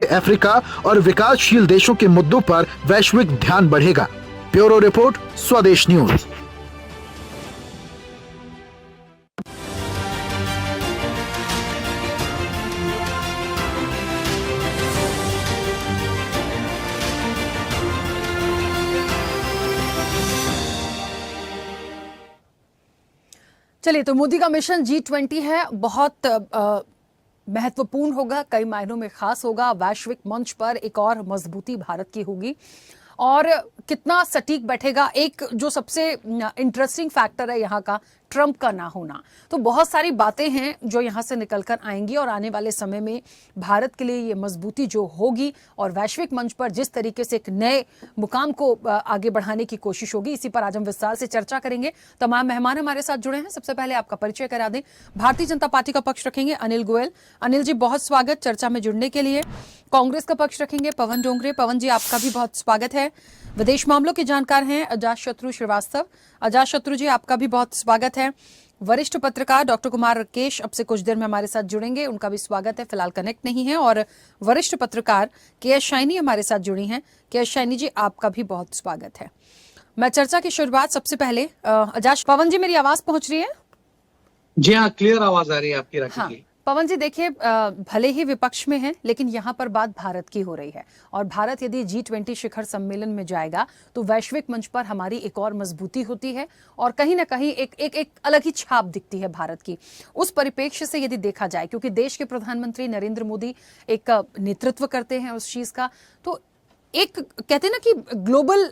Africa और विकासशील देशों के मुद्दों पर वैश्विक ध्यान बढ़ेगा। ब्यूरो रिपोर्ट, स्वदेश न्यूज। चलिए, तो मोदी का मिशन G20 है, बहुत महत्वपूर्ण होगा, कई मायनों में खास होगा। वैश्विक मंच पर एक और मजबूती भारत की होगी और कितना सटीक बैठेगा। एक जो सबसे इंटरेस्टिंग फैक्टर है यहाँ का, ट्रंप का ना होना। तो बहुत सारी बातें हैं जो यहाँ से निकलकर आएंगी और आने वाले समय में भारत के लिए ये मजबूती जो होगी और वैश्विक मंच पर जिस तरीके से एक नए मुकाम को आगे बढ़ाने की कोशिश होगी, इसी पर आज हम विस्तार से चर्चा करेंगे। तमाम मेहमान हमारे साथ जुड़े हैं। सबसे पहले आपका परिचय करा दें। भारतीय जनता पार्टी का पक्ष रखेंगे अनिल गोयल। अनिल जी, बहुत स्वागत चर्चा में जुड़ने के लिए। कांग्रेस का पक्ष रखेंगे पवन डोंगरे। पवन जी, आपका भी बहुत स्वागत है। विदेश मामलों के जानकार हैं अजातशत्रु श्रीवास्तव। अजातशत्रु जी, आपका भी बहुत स्वागत है। वरिष्ठ पत्रकार डॉक्टर कुमार रकेश अब से कुछ देर में हमारे साथ जुड़ेंगे, उनका भी स्वागत है, फिलहाल कनेक्ट नहीं है। और वरिष्ठ पत्रकार के.एस. शाइनी हमारे साथ जुड़ी हैं। के.एस. शाइनी जी, आपका भी बहुत स्वागत है। मैं चर्चा की शुरुआत सबसे पहले पवन जी, मेरी आवाज पहुंच रही है? जी हाँ, क्लियर आवाज आ रही है आपकी। हाँ, पवन जी देखिए, भले ही विपक्ष में है लेकिन यहाँ पर बात भारत की हो रही है और भारत यदि G20 शिखर सम्मेलन में जाएगा तो वैश्विक मंच पर हमारी एक और मजबूती होती है और कहीं ना कहीं एक अलग ही छाप दिखती है भारत की। उस परिप्रेक्ष्य से यदि देखा जाए, क्योंकि देश के प्रधानमंत्री नरेंद्र मोदी एक नेतृत्व करते हैं उस चीज का, तो एक कहते हैं ना कि ग्लोबल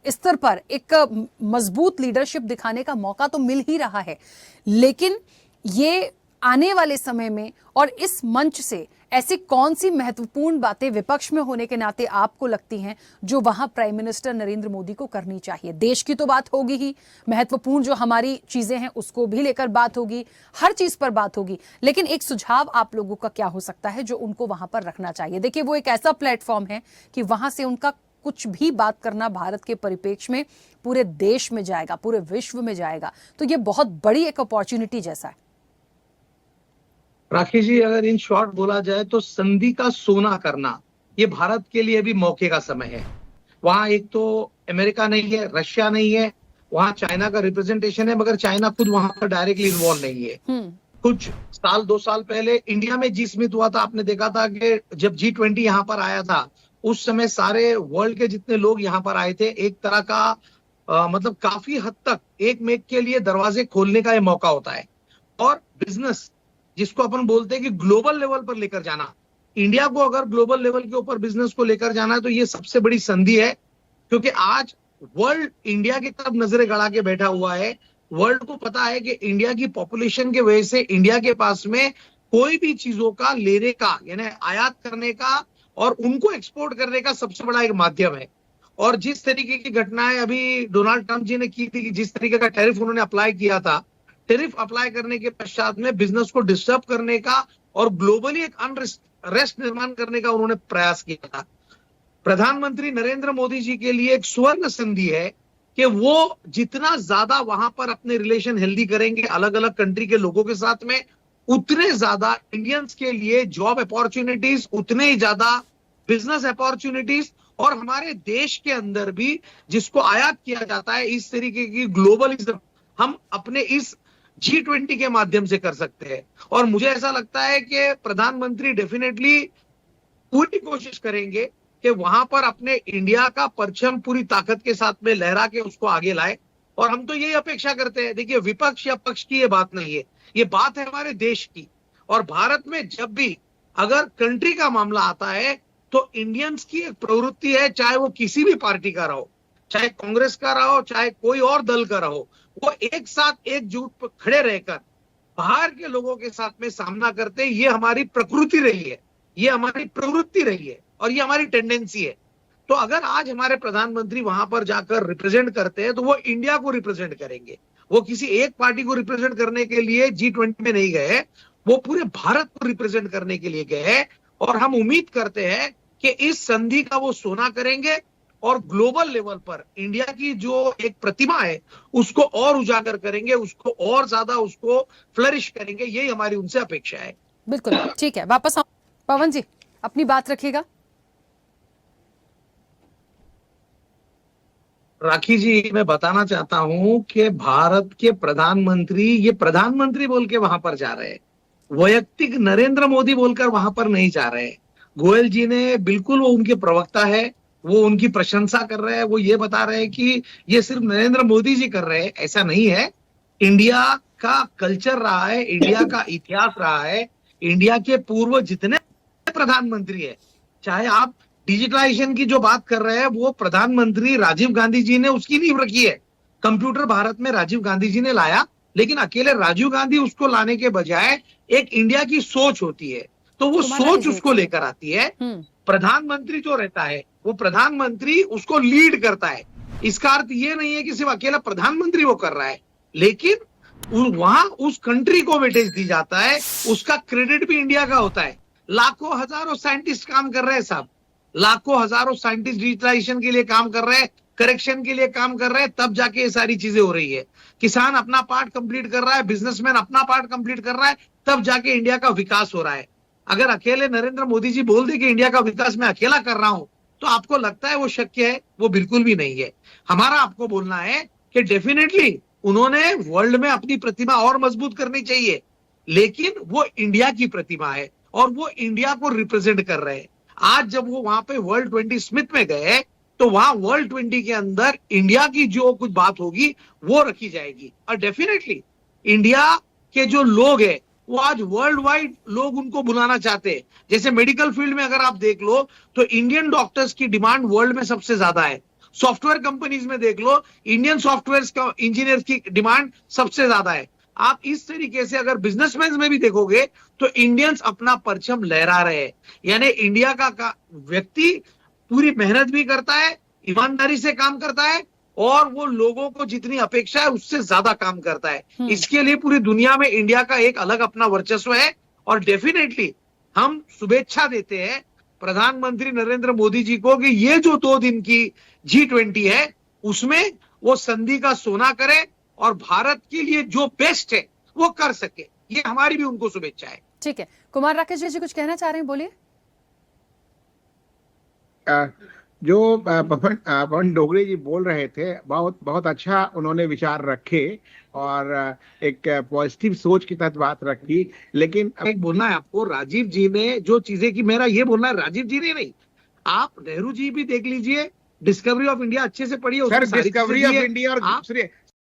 स्तर पर एक मजबूत लीडरशिप दिखाने का मौका तो मिल ही रहा है, लेकिन ये आने वाले समय में और इस मंच से ऐसी कौन सी महत्वपूर्ण बातें विपक्ष में होने के नाते आपको लगती हैं जो वहां प्राइम मिनिस्टर नरेंद्र मोदी को करनी चाहिए? देश की तो बात होगी ही, महत्वपूर्ण जो हमारी चीजें हैं उसको भी लेकर बात होगी, हर चीज पर बात होगी, लेकिन एक सुझाव आप लोगों का क्या हो सकता है जो उनको वहां पर रखना चाहिए? देखिए, वो एक ऐसा प्लेटफॉर्म है कि वहां से उनका कुछ भी बात करना भारत के परिप्रेक्ष्य में पूरे देश में जाएगा, पूरे विश्व में जाएगा, तो ये बहुत बड़ी एक अपॉर्चुनिटी जैसा है। राखी जी, अगर इन शॉर्ट बोला जाए तो संधि का सोना करना ये भारत के लिए भी मौके का समय है। वहां एक तो अमेरिका नहीं है, रशिया नहीं है, वहां चाइना का रिप्रेजेंटेशन है, मगर चाइना खुद वहां पर डायरेक्टली इन्वॉल्व नहीं है। कुछ साल 2 साल पहले इंडिया में जी समिट हुआ था, आपने देखा था कि जब G20 यहाँ पर आया था उस समय सारे वर्ल्ड के जितने लोग यहाँ पर आए थे, एक तरह का मतलब काफी हद तक एक मेक के लिए दरवाजे खोलने का ये मौका होता है। और बिजनेस जिसको अपन बोलते हैं कि ग्लोबल लेवल पर लेकर जाना, इंडिया को अगर ग्लोबल लेवल के ऊपर बिजनेस को लेकर जाना है तो ये सबसे बड़ी संधि है, क्योंकि आज वर्ल्ड इंडिया की तरफ नजरें गड़ा के बैठा हुआ है। वर्ल्ड को पता है कि इंडिया की पॉपुलेशन के वजह से इंडिया के पास में कोई भी चीजों का लेने का, यानी आयात करने का और उनको एक्सपोर्ट करने का सबसे बड़ा एक माध्यम है। और जिस तरीके की घटनाएं अभी डोनाल्ड ट्रंप जी ने की थी, जिस तरीके का टैरिफ उन्होंने अप्लाई किया था, टैरिफ अप्लाई करने के पश्चात में बिजनेस को डिस्टर्ब करने का और ग्लोबली एक अनरेस्ट निर्माण करने का उन्होंने प्रयास किया था। प्रधानमंत्री नरेंद्र मोदी जी के लिए एक स्वर्ण संधि है कि वो जितना ज्यादा वहां पर अपने रिलेशन हेल्दी करेंगे अलग अलग कंट्री के लोगों के साथ में, उतने ज्यादा इंडियंस के लिए जॉब अपॉर्चुनिटीज, उतने ही ज्यादा बिजनेस अपॉर्चुनिटीज, और हमारे देश के अंदर भी जिसको आयात किया जाता है इस तरीके की ग्लोबलिज्म हम अपने इस G20 के माध्यम से कर सकते हैं। और मुझे ऐसा लगता है कि प्रधानमंत्री डेफिनेटली पूरी कोशिश करेंगे कि वहां पर अपने इंडिया का परचम पूरी ताकत के साथ में लहरा के उसको आगे लाए। और हम तो यही अपेक्षा करते हैं। देखिए, विपक्ष या पक्ष की ये बात नहीं है, ये बात है हमारे देश की। और भारत में जब भी अगर कंट्री का मामला आता है तो इंडियंस की एक प्रवृत्ति है, चाहे वो किसी भी पार्टी का रहो, चाहे कांग्रेस का रहो, चाहे कोई और दल का रहो, वो एक साथ एकजुट पर खड़े रहकर बाहर के लोगों के साथ में सामना करते हैं। ये हमारी प्रकृति रही है, ये हमारी प्रवृत्ति रही है और ये हमारी टेंडेंसी है। तो अगर आज हमारे प्रधानमंत्री वहां पर जाकर रिप्रेजेंट करते हैं तो वो इंडिया को रिप्रेजेंट करेंगे, वो किसी एक पार्टी को रिप्रेजेंट करने के लिए G20 में नहीं गए, वो पूरे भारत को रिप्रेजेंट करने के लिए गए। और हम उम्मीद करते हैं कि इस संधि का वो सोना करेंगे और ग्लोबल लेवल पर इंडिया की जो एक प्रतिमा है उसको और उजागर करेंगे, उसको और ज्यादा उसको फ्लरिश करेंगे। यही हमारी उनसे अपेक्षा है। बिल्कुल ठीक है। वापस पवन जी, अपनी बात रखिएगा। राखी जी, मैं बताना चाहता हूं कि भारत के प्रधानमंत्री ये प्रधानमंत्री बोल के वहां पर जा रहे हैं, वैयक्तिक नरेंद्र मोदी बोलकर वहां पर नहीं जा रहे हैं। गोयल जी ने बिल्कुल, वो उनके प्रवक्ता है, वो उनकी प्रशंसा कर रहे हैं, वो ये बता रहे हैं कि ये सिर्फ नरेंद्र मोदी जी कर रहे हैं, ऐसा नहीं है। इंडिया का कल्चर रहा है, इंडिया का इतिहास रहा है, इंडिया के पूर्व जितने प्रधानमंत्री है, चाहे आप डिजिटलाइजेशन की जो बात कर रहे हैं, वो प्रधानमंत्री राजीव गांधी जी ने उसकी नींव रखी है। कंप्यूटर भारत में राजीव गांधी जी ने लाया, लेकिन अकेले राजीव गांधी उसको लाने के बजाय एक इंडिया की सोच होती है, तो वो सोच उसको लेकर आती है। प्रधानमंत्री जो रहता है, वो प्रधानमंत्री उसको लीड करता है। इसका अर्थ ये नहीं है कि सिर्फ अकेला प्रधानमंत्री वो कर रहा है, लेकिन वहां उस कंट्री को वेटेज दी जाता है, उसका क्रेडिट भी इंडिया का होता है। लाखों हजारों साइंटिस्ट काम कर रहे हैं साहब, लाखों हजारों साइंटिस्ट डिजिटलाइजेशन के लिए काम कर रहे हैं, करेक्शन के लिए काम कर रहे हैं, तब जाके ये सारी चीजें हो रही है। किसान अपना पार्ट कंप्लीट कर रहा है, बिजनेसमैन अपना पार्ट कंप्लीट कर रहा है, तब जाके इंडिया का विकास हो रहा है। अगर अकेले नरेंद्र मोदी जी बोल दे कि इंडिया का विकास मैं अकेला कर रहा हूं, तो आपको लगता है वो शक्य है? वो बिल्कुल भी नहीं है। हमारा आपको बोलना है कि डेफिनेटली उन्होंने वर्ल्ड में अपनी प्रतिमा और मजबूत करनी चाहिए, लेकिन वो इंडिया की प्रतिमा है और वो इंडिया को रिप्रेजेंट कर रहे हैं। आज जब वो वहां पे वर्ल्ड 20 स्मिथ में गए, तो वहां वर्ल्ड 20 के अंदर इंडिया की जो कुछ बात होगी वो रखी जाएगी। और डेफिनेटली इंडिया के जो लोग हैं, वो आज वर्ल्ड वाइड लोग उनको बुलाना चाहते हैं। जैसे मेडिकल फील्ड में अगर आप देख लो, तो इंडियन डॉक्टर्स की डिमांड वर्ल्ड में सबसे ज्यादा है। सॉफ्टवेयर कंपनीज में देख लो, इंडियन सॉफ्टवेयर इंजीनियर की डिमांड सबसे ज्यादा है। आप इस तरीके से अगर बिजनेसमैन में भी देखोगे, तो इंडियंस अपना परचम लहरा रहे हैं। यानी इंडिया का व्यक्ति पूरी मेहनत भी करता है, ईमानदारी से काम करता है, और वो लोगों को जितनी अपेक्षा है उससे ज्यादा काम करता है। इसके लिए पूरी दुनिया में इंडिया का एक अलग अपना वर्चस्व है। और डेफिनेटली हम शुभेच्छा देते हैं प्रधानमंत्री नरेंद्र मोदी जी को कि ये जो 2 दिन की G20 है, उसमें वो संधि का सोना करे और भारत के लिए जो बेस्ट है वो कर सके। ये हमारी भी उनको शुभेच्छा है। ठीक है, कुमार राकेश जी कुछ कहना चाह रहे हैं, बोलिए। जो पवन डोगरे जी बोल रहे थे, बहुत बहुत अच्छा उन्होंने विचार रखे और एक पॉजिटिव सोच की तहत बात रखी। लेकिन एक बोलना है आपको, राजीव जी ने जो चीजें की, मेरा ये बोलना है, राजीव जी ने नहीं, आप नेहरू जी भी देख लीजिए, डिस्कवरी ऑफ इंडिया अच्छे से पढ़िए। सर, डिस्कवरी ऑफ इंडिया और